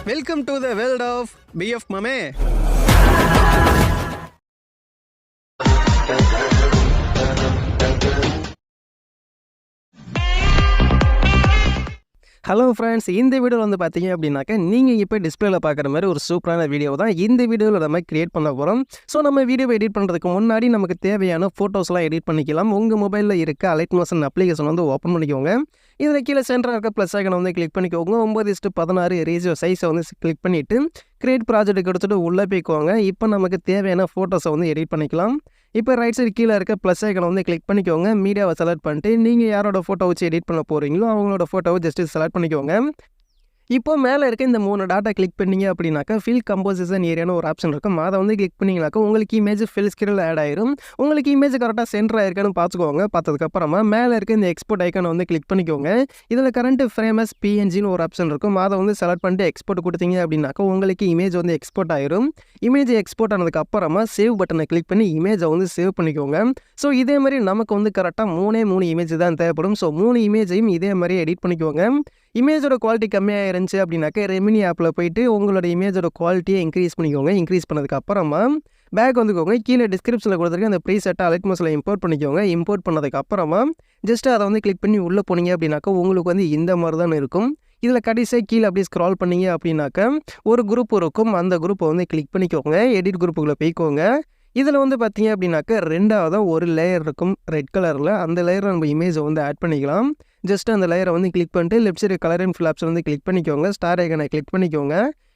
Welcome to the world of BF Mame. Hello friends, இந்த வீடியோவில் வந்து பார்த்தீங்க அப்படின்னாக்கா நீங்கள் இப்போ டிஸ்பிளேல பார்க்குற மாதிரி ஒரு சூப்பரான வீடியோ தான் இந்த வீடியோவில் நம்ம கிரியேட் பண்ண போகிறோம். ஸோ நம்ம வீடியோவை எடிட் பண்ணுறதுக்கு முன்னாடி நமக்கு தேவையான ஃபோட்டோஸ்லாம் எடிட் பண்ணிக்கலாம். உங்கள் மொபைலில் இருக்க Alightmotion அப்ளிகேஷன் வந்து ஓப்பன் பண்ணிக்கோங்க. இதில் கீழே சென்டராக இருக்க ப்ளஸ் ஐக்கனை வந்து கிளிக் பண்ணிக்கோங்க. 9:16 ரேஷியோ சைஸை வந்து கிளிக் பண்ணிவிட்டு கிரியேட் ப்ராஜெக்ட் கொடுத்துட்டு உள்ளே போய்க்கோங்க. இப்போ நமக்கு தேவையான ஃபோட்டோஸை வந்து எடிட் பண்ணிக்கலாம். இப்போ ரைட் சைடு கீழே இருக்க ப்ளஸ் ஐக்கனை வந்து கிளிக் பண்ணிக்கோங்க. மீடியாவை செலக்ட் பண்ணிட்டு நீங்கள் யாரோட ஃபோட்டோ வச்சு எடிட் பண்ண போகிறீங்களோ அவங்களோட ஃபோட்டோவை ஜஸ்ட்டு செலக்ட் பண்ணிக்கோங்க. இப்போ மேலே இருக்க இந்த 3 டாட்டா கிளிக் பண்ணிங்க அப்படின்னாக்கா ஃபில் கம்போசிஷன் ஏரியான்னு ஒரு ஆப்ஷன் இருக்கும். அதை வந்து கிளிக் பண்ணிங்கனாக்கா உங்களுக்கு இமேஜ் ஃபில் ஸ்கிரில் ஆட் ஆயிரும். உங்களுக்கு இமேஜ் கரெக்டாக சென்டர் ஆயிருக்கான்னு பார்த்துக்கோங்க. பார்த்ததுக்கப்புறமா மேலே இருக்க இந்த எக்ஸ்போர்ட் ஐக்கானை வந்து கிளிக் பண்ணிக்கோங்க. இதில் கரண்ட் ஃப்ரேமஸ் பிஎன்ஜின்னு ஒரு ஆப்ஷன் இருக்கும். அதை வந்து செலக்ட் பண்ணிட்டு எக்ஸ்போர்ட் கொடுத்தீங்க அப்படின்னாக்கா உங்களுக்கு இமேஜ் வந்து எக்ஸ்போர்ட் ஆயிரும். இமேஜ் எக்ஸ்போர்ட் ஆனதுக்கப்புறமா சேவ் பட்டனை கிளிக் பண்ணி இமேஜை வந்து சேவ் பண்ணிக்கோங்க. ஸோ இதே மாதிரி நமக்கு வந்து கரெக்டாக 3 இமேஜ் தான் தேவைப்படும். ஸோ 3 இமேஜையும் இதே மாதிரி எடிட் பண்ணிக்கோங்க. இமேஜோட குவாலிட்டி கம்மியாக இருந்துச்சு அப்படின்னாக்கா ரெமினி ஆப்பில் போயிட்டு உங்களோட இமேஜோட குவாலிட்டியை இன்க்ரீஸ் பண்ணிக்கோங்க. இன்க்ரீஸ் பண்ணதுக்கப்புறமா பேக் வந்துக்கோங்க. கீழே டிஸ்கிரிப்ஷனில் கொடுத்துருக்க அந்த ப்ரீசெட்டை Alightmotionல இம்போர்ட் பண்ணிக்கோங்க. இம்போர்ட் பண்ணதுக்கப்புறமா ஜஸ்ட் அதை வந்து கிளிக் பண்ணி உள்ளே போனீங்க அப்படின்னாக்கா உங்களுக்கு வந்து இந்த மாதிரி தான் இருக்கும். இதில் கடைசியாக கீழே அப்படியே ஸ்க்ரால் பண்ணிங்க அப்படின்னாக்கா ஒரு குரூப் இருக்கும். அந்த குரூப்பை வந்து கிளிக் பண்ணிக்கோங்க. எடிட் குரூப்புக்குள்ளே போய்க்கோங்க. இதில் வந்து பார்த்தீங்க அப்படின்னாக்கா ரெண்டாவதாக ஒரு லேயர் இருக்கும் ரெட் கலரில். அந்த லேயரை நம்ம இமேஜை வந்து ஆட் பண்ணிக்கலாம். ஜஸ்ட் அந்த லேயரை வந்து கிளிக் பண்ணிட்டு left side colour and fill option வந்து கிளிக் பண்ணிக்கோங்க. ஸ்டார் ஐக்கனை கிளிக் பண்ணிக்கோங்க.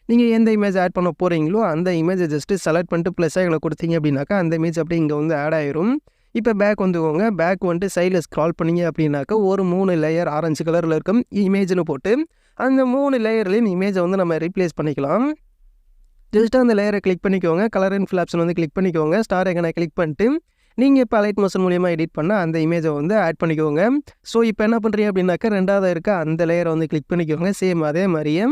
நீங்கள் எந்த இமேஜ் ஆட் பண்ண போகிறீங்களோ அந்த இமேஜை ஜஸ்ட்டு செலக்ட் பண்ணிட்டு ப்ளஸ் ஐக்கனை கொடுத்தீங்க அப்படின்னாக்கா அந்த இமேஜ் அப்படியே இங்கே வந்து ஆட் ஆயிரும். இப்போ பேக் வந்துக்கோங்க. பேக் வந்துட்டு சைடில் ஸ்க்ரால் பண்ணிங்க அப்படின்னாக்கா ஒரு 3 லேயர் ஆரஞ்சு கலரில் இருக்கும் இமேஜ்னு போட்டு அந்த 3 லேயர்லேயும் இமேஜை வந்து நம்ம ரீப்ளேஸ் பண்ணிக்கலாம். ஜஸ்ட் அந்த லேயரை கிளிக் பண்ணிக்கோங்க. கலர் அண்ட் ஃபில் ஆப்ஷன் வந்து கிளிக் பண்ணிக்கோங்க. ஸ்டார் ஐக்கனை கிளிக் பண்ணிட்டு நீங்கள் இப்போ Alightmotion மூலிமா எடிட் பண்ண அந்த இமேஜை வந்து ஆட் பண்ணிக்கோங்க. ஸோ இப்போ என்ன பண்ணுறீங்க அப்படின்னாக்கா ரெண்டாவது இருக்க அந்த லேயரை வந்து கிளிக் பண்ணிக்கோங்க. சேம் அதே மாதிரியே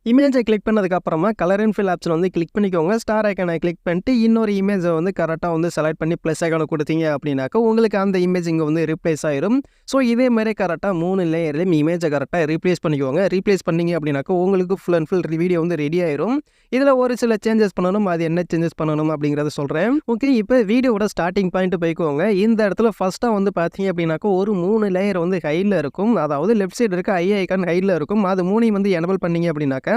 இமேஜை கிளிக் பண்ணதுக்கப்புறமா கலர் அண்ட் ஃபில் ஆப்ஷன் வந்து கிளிக் பண்ணிக்கோங்க. ஸ்டார் ஐக்கனை கிளிக் பண்ணிட்டு இன்னொரு இமேஜை வந்து கரெக்டாக வந்து செலக்ட் பண்ணி ப்ளஸ் ஐக்கனை கொடுத்தீங்க அப்படின்னாக்கா உங்களுக்கு அந்த இமேஜ் இங்கே வந்து ரீப்ளேஸ் ஆயிரும். ஸோ இதே மாதிரி கரெக்டாக 3 லேயர்லையும் இமேஜை கரெக்டாக ரீப்ளேஸ் பண்ணிக்கோங்க. ரீப்ளேஸ் பண்ணிங்க அப்படின்னாக்கா உங்களுக்கு ஃபுல் அண்ட் ஃபுல் வீடியோ வந்து ரெடி ஆயிரும். இதில் ஒரு சில சேஞ்சஸ் பண்ணணும். அது என்ன சேஞ்சஸ் பண்ணணும் அப்படிங்கிறத சொல்கிறேன். ஓகே, இப்போ வீடியோவோட ஸ்டார்டிங் பாயிண்ட் போய்க்கோங்க. இந்த இடத்துல ஃபஸ்ட்டாக வந்து பார்த்தீங்க அப்படின்னாக்கா ஒரு 3 லேயர் வந்து ஹைடில் இருக்கும். அதாவது லெஃப்ட் சைடு இருக்க ஐ ஐக்கான் ஹைடில் இருக்கும். அது 3 வந்து எனபிள் பண்ணிங்க அப்படின்னாக்கா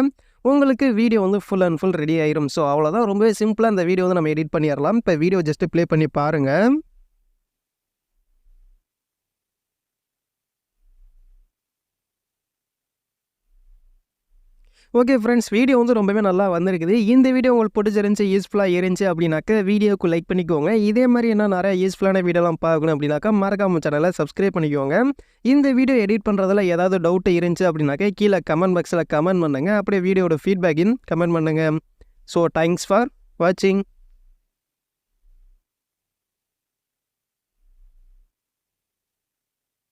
உங்களுக்கு வீடியோ வந்து ஃபுல் அண்ட் ஃபுல் ரெடி ஆயிரும். ஸோ அவ்வளோதான், ரொம்பவே சிம்பிளாக அந்த வீடியோ வந்து நம்ம எடிட் பண்ணிடலாம். இப்போ வீடியோ ஜஸ்ட்டு ப்ளே பண்ணி பாருங்கள். ஓகே ஃப்ரெண்ட்ஸ், வீடியோ வந்து ரொம்பவே நல்லா வந்திருக்குது. இந்த வீடியோ உங்களுக்கு பிடிச்சிருந்துச்சி யூஸ்ஃபுல்லாக இருந்துச்சு அப்படின்னாக்கா வீடியோக்கு லைக் பண்ணிக்கோங்க. இதே மாதிரி என்ன நிறைய யூஸ்ஃபுல்லான வீடியோலாம் பார்க்கணும் அப்படின்னாக்கா மறக்காம சேனலை சப்ஸ்கிரைப் பண்ணிக்கோங்க. இந்த வீடியோ எடிட் பண்ணுறதுல ஏதாவது டவுட் இருந்துச்சு அப்படின்னாக்கா கீழே கமெண்ட் பாக்ஸில் கமெண்ட் பண்ணுங்கள். அப்படியே வீடியோட ஃபீட்பேக்கின் கமெண்ட் பண்ணுங்கள். ஸோ தேங்க்ஸ் ஃபார் வாட்சிங்.